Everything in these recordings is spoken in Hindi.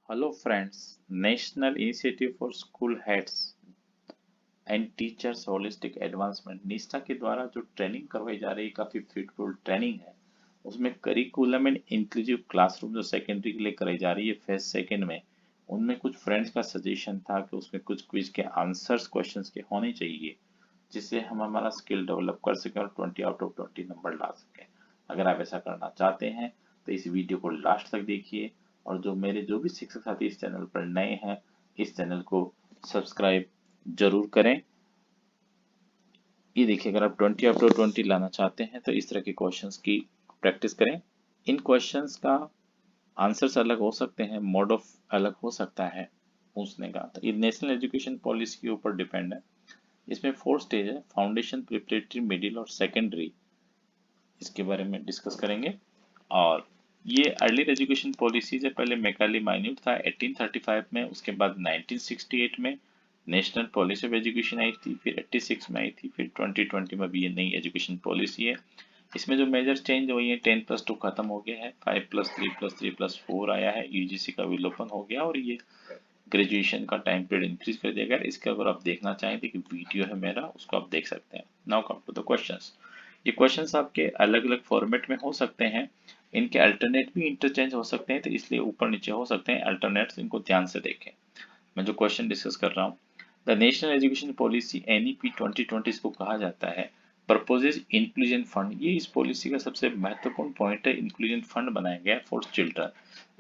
Hello friends. National initiative for school heads and teachers holistic advancement निष्ठा के द्वारा जो ट्रेनिंग करवाई जा रही है काफ़ी फ्रूटफुल ट्रेनिंग है। उसमें करिकुलम एंड इंक्लूसिव क्लासरूम जो सेकेंडरी के लिए कराई जा रही है फेज सेकेंड में, उनमें कुछ फ्रेंड्स का सजेशन था कि उसमें कुछ क्विज के आंसर्स क्वेश्चंस के होने चाहिए, जिससे हम हमारा स्किल डेवलप कर सकें और 20 आउट ऑफ 20 नंबर ला सकें। अगर आप ऐसा करना चाहते हैं तो इस वीडियो को लास्ट तक देखिए, और जो भी शिक्षक साथी इस चैनल पर नए हैं, इस चैनल को सब्सक्राइब जरूर करें। ये देखिए, अगर आप 20 आउट ऑफ 20 लाना चाहते हैं तो इस तरह के क्वेश्चंस की प्रैक्टिस करें। इन क्वेश्चंस का आंसर्स अलग हो सकते हैं, मोड ऑफ अलग हो सकता है पूछने का। तो ये नेशनल एजुकेशन पॉलिसी के ऊपर डिपेंड है। इसमें 4 स्टेज है: फाउंडेशन, प्रिपरेटरी, मिडिल और सेकेंडरी। इसके बारे में डिस्कस करेंगे। और ये अर्लियर एजुकेशन पॉलिसी से पहले मैकाले माइन्यूट था 1835 में, उसके बाद 1968 में national policy of education I थी, फिर 86 में आई थी, फिर 2020 में भी ये नई एजुकेशन पॉलिसी है। इसमें जो मेजर चेंज हुई है, 10+2 खत्म हो गया है, 5+3+3+4 आया है, यूजीसी का विलोपन हो गया, और ये ग्रेजुएशन का टाइम पीरियड इंक्रीज कर दिया गया। इसका अगर आप देखना चाहें तो वीडियो है मेरा, उसको आप देख सकते हैं। Now come to the questions. ये क्वेश्चंस आपके अलग अलग फॉर्मेट में हो सकते हैं, इनके अल्टरनेट भी इंटरचेंज हो सकते हैं, तो इसलिए ऊपर नीचे हो सकते हैं अल्टरनेट्स, इनको ध्यान से देखें। मैं जो क्वेश्चन डिस्कस कर रहा हूँ, the national education policy NEP 2020 इसको कहा जाता है, प्रपोजेज इंक्लूजन फंड। ये इस पॉलिसी का सबसे महत्वपूर्ण पॉइंट है। इंक्लूजन फंड बनाया गया फॉर चिल्ड्रन।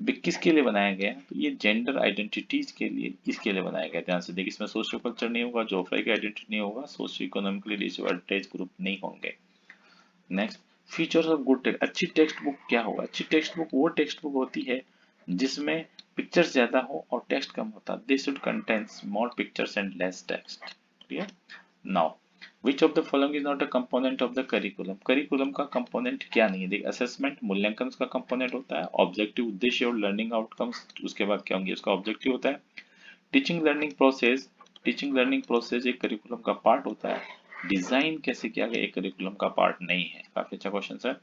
अभी किसके लिए बनाया गया, तो ये जेंडर आइडेंटिटीज के लिए, इसके लिए बनाया गया। ध्यान से देखिए, इसमें सोशियो कल्चर नहीं होगा, जोग्राफिक आइडेंटिटी नहीं होगा, सोशियो इकोनॉमिकली डिसएडवांटेज ग्रुप नहीं होंगे। Next, features of good text. अच्छी टेक्स्ट बुक क्या होगा? अच्छी टेक्स्ट बुक वो टेक्स्ट बुक होती है जिसमें पिक्चर्स ज्यादा हो और टेक्स्ट कम होता। This should contains more pictures and less text. Clear? Now, which of the following is not a component of the curriculum? Curriculum का कंपोनेंट क्या नहीं है? देखिए, असेसमेंट मूल्यांकन उसका कंपोनेंट होता है, ऑब्जेक्टिव उद्देश्य और लर्निंग आउटकम्स उसके बाद क्या होंगे, उसका ऑब्जेक्टिव होता है। Teaching learning process, teaching learning process एक करिकुलम का पार्ट होता है। डिजाइन कैसे किया गया एक करिकुलम का पार्ट नहीं है। काफी अच्छा क्वेश्चन है।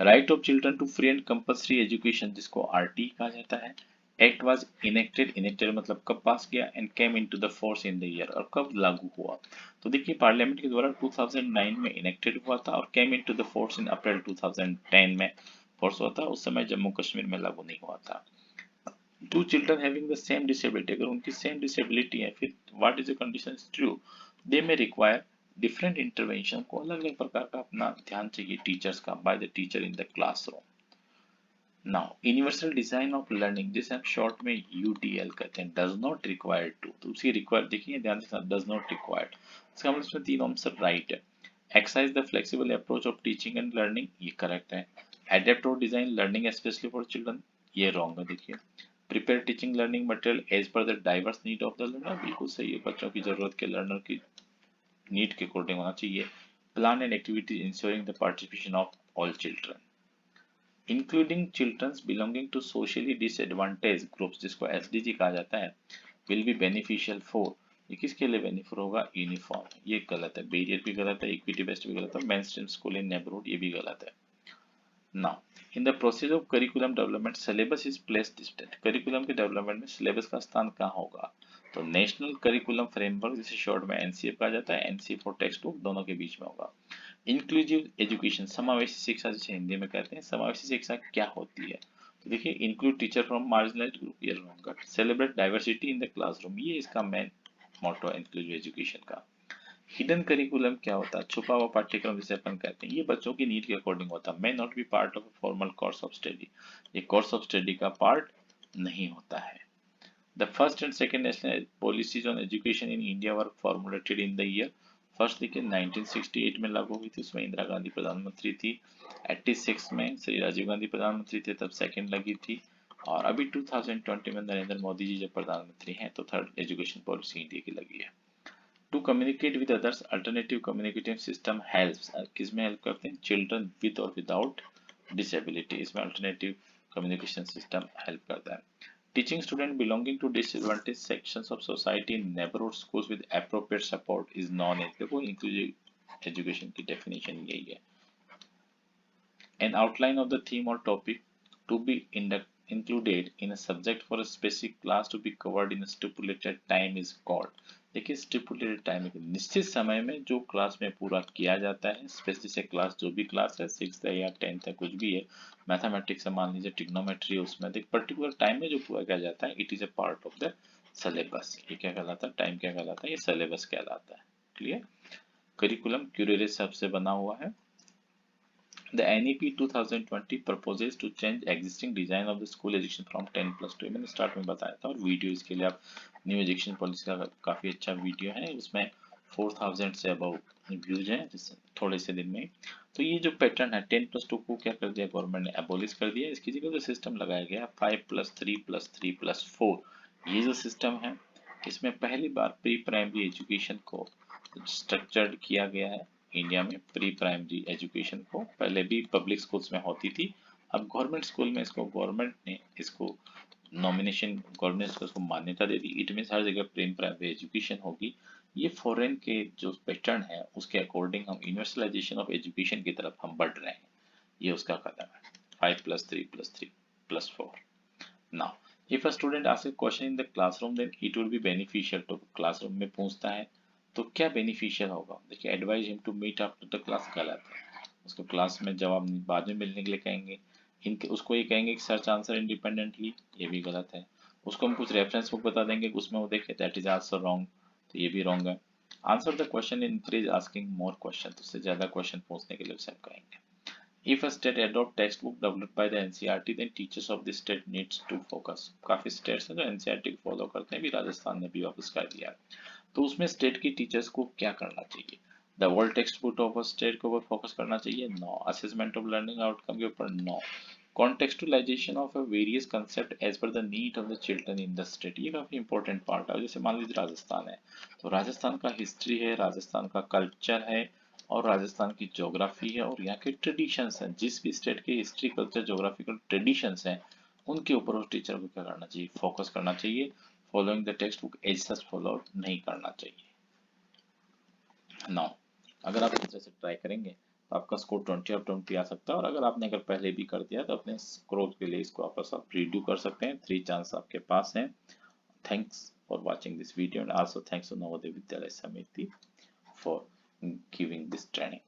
Right of children to free and compulsory education, जिसको आरटी कहा जाता है। एक्ट वाज इनेक्टेड, इनेक्टेड मतलब कब पास किया, and came into the force in the year, और कब लागू हुआ। तो देखिए, पार्लियामेंट के द्वारा 2009 में इनेक्टेड हुआ था और came into the force in April 2010 में फोर्स हुआ था। उस समय जम्मू कश्मीर में लागू नहीं हुआ था। To children having the same disability, अगर उनकी सेम डिसेबिलिटी है, फिर what is the condition true, they may require different intervention, को अलग अलग प्रकार का अपना ध्यान चाहिए टीचर्स का, by the teacher in the classroom. Now, universal design of learning, जिसे हम शॉर्ट में यूडीएल कहते हैं, डज नॉट रिक्वायर टू। तो उसी रिक्वायर देखिए ध्यान से, डज नॉट रिक्वायर्ड, इसका मतलब इसमें तीन ऑप्शन राइट है। Exercise the flexible approach of teaching and learning, ये करेक्ट है। एडेप्ट और design learning specially for children, ये रॉन्ग है। देखिए, prepare teaching learning material as per the diverse need of the learner, बिल्कुल सही है, बच्चों की जरूरत के, लर्नर की नीड के अकॉर्डिंग होना चाहिए। Plan and activities ensuring the participation of all children, including childrens belonging to socially disadvantage groups, जिसको एसडीजी कहा जाता है, विल बी बेनिफिशियल फॉर। ये किसके लिए बेनिफिट होगा? यूनिफॉर्म, ये गलत है। बैरियर भी गलत है, इक्विटी बेस्ड भी गलत है, मेन स्ट्रीम स्कूल इन नेबरहुड, ये भी गलत है। Now, in the process of curriculum development syllabus is placed distant, curriculum के डेवलपमेंट में सिलेबस का स्थान कहाँ होगा? तो नेशनल करिकुलम फ्रेमवर्क, जिसे शॉर्ट में एनसीएफ कहा जाता है, एनसीएफ और टेक्स्ट बुक दोनों के बीच में होगा। इंक्लूसिव एजुकेशन, समावेशी शिक्षा जिसे हिंदी में कहते हैं, समावेशी शिक्षा क्या होती है? तो देखिए, include teacher from marginalised group, ये रॉन्ग है। Celebrate diversity in the classroom, ये इसका मेन मोटो है इंक्लूसिव एजुकेशन का। हिडन करिकुलम क्या होता है? छुपा हुआ पाठ्यक्रम जिसे अपन कहते हैं, ये बच्चों की नीड के अकॉर्डिंग होता है, may not be part of formal course of study, ये कोर्स ऑफ स्टडी का पार्ट नहीं होता है। The first and second national policies on education in India were formulated in the year, first देखिए 1968 में लागू हुई थी, उसमें इंदिरा गांधी प्रधानमंत्री थी। 86 में श्री राजीव गांधी प्रधानमंत्री थे, तब सेकंड लगी थी। और अभी 2020 में नरेंद्र मोदी जी जब प्रधानमंत्री हैं तो थर्ड एजुकेशन पॉलिसी इंडिया की लगी है। To communicate with others, alternative communicative system helps, किसमें हेल्प करते हैं? चिल्ड्रन विद और विदाउट डिसेबिलिटी, इसमें अल्टरनेटिव कम्युनिकेशन सिस्टम हेल्प करता है। Teaching student belonging to disadvantage sections of society in neighbourhood schools with appropriate support is known as, देखो इंक्लूसिव एजुकेशन की डेफिनेशन यही है। An outline of the theme और topic to be included in a subject for a specific class to be covered in a stipulated time is called। देखिए स्टिपुलेटेड टाइम एक निश्चित समय में जो क्लास में पूरा किया जाता है, स्पेसिफिक क्लास जो भी क्लास है, 6th है या 10th है, कुछ भी है, मैथमेटिक्स है, मान लीजिए ट्रिग्नोमेट्री, उसमें एक पर्टिकुलर टाइम में जो पूरा किया जाता है, it is a part of the syllabus. ये क्या कहलाता है? टाइम क्या कहलाता है? ये सिलेबस कहलाता है। क्लियर? करिकुलम क्यूरेटिव सबसे बना हुआ है। The NEP 2020 proposes to change existing design of the school education from 10+2। मैंने स्टार्ट में बताया था, और वीडियो इसके लिए आप न्यू एजुकेशन पॉलिसी का काफ़ी अच्छा वीडियो है, उसमें 4000 से अबव व्यूज हैं थोड़े से दिन में। तो ये जो पैटर्न है 10+2 को क्या कर दिया गवर्नमेंट ने? एबोलिश कर दिया। इसकी जगह जो सिस्टम लगाया गया 5+3+3+4, ये जो सिस्टम है इसमें पहली बार प्री प्राइमरी एजुकेशन को स्ट्रक्चर्ड किया गया है इंडिया में। प्री प्राइमरी एजुकेशन को पहले भी पब्लिक स्कूल्स में होती थी, अब गवर्नमेंट स्कूल में इसको गवर्नमेंट ने इसको नॉमिनेशन, गवर्नमेंट को इसको मान्यता दे दी। इट मीन्स हर जगह प्री प्राइमरी एजुकेशन होगी। ये फॉरेन के जो पैटर्न है उसके अकॉर्डिंग हम यूनिवर्सलाइजेशन ऑफ एजुकेशन की तरफ हम बढ़ रहे हैं। ये उसका कदम है 5+3+3+4। Now if a student asks a question in the classroom then it will be beneficial. तो क्लासरूम में पूछता है तो क्या बेनिफिशियल होगा? देखिए advise him to meet after the class गलत है, उसको क्लास में जवाब बाद में मिलने के लिए कहेंगे। इनके उसको ये कहेंगे कि सर्च आंसर इंडिपेंडेंटली, ये भी गलत है। उसको हम कुछ रेफरेंस बुक बता देंगे उसमें वो देखे, दैट इज आल्सो रॉन्ग, तो ये भी रॉन्ग है। Answer the question increase asking more question, तो उससे ज्यादा क्वेश्चन पूछने के लिए उसे हम कहेंगे। If a state adopt textbook developed by the NCERT, then teachers of the state needs to focus। काफी states हैं जो NCERT को फॉलो करते हैं, भी राजस्थान ने भी वापस कर दिया। तो उसमें स्टेट की टीचर्स को क्या करना चाहिए? The world text book of state के ऊपर फोकस करना चाहिए? नो। असेसमेंट ऑफ लर्निंग आउटकम के ऊपर? नो। Contextualisation of various concept as per the need of the children in the state, ये काफी इंपॉर्टेंट पार्ट है। जैसे मान लीजिए राजस्थान है, तो राजस्थान का हिस्ट्री है, राजस्थान का कल्चर है, और राजस्थान की ज्योग्राफी है, और यहाँ के ट्रेडिशंस हैं। जिस भी स्टेट के हिस्ट्री, कल्चर, ज्योग्राफिकल ट्रेडिशंस हैं, उनके ऊपर उस टीचर को क्या करना चाहिए? फोकस करना चाहिए। Following the text book as such follow नहीं करना चाहिए। नाउ अगर आप इस तरह से ट्राई करेंगे तो आपका स्कोर 20 और 20 आ सकता है, और अगर आपने पहले भी कर दिया तो अपने स्कोर के लिए इसको वापस आप रीडू कर सकते हैं। 3 चांस आपके पास हैं। Thanks for watching this video and also thanks to Navodaya Vidyalaya Samiti for giving this training.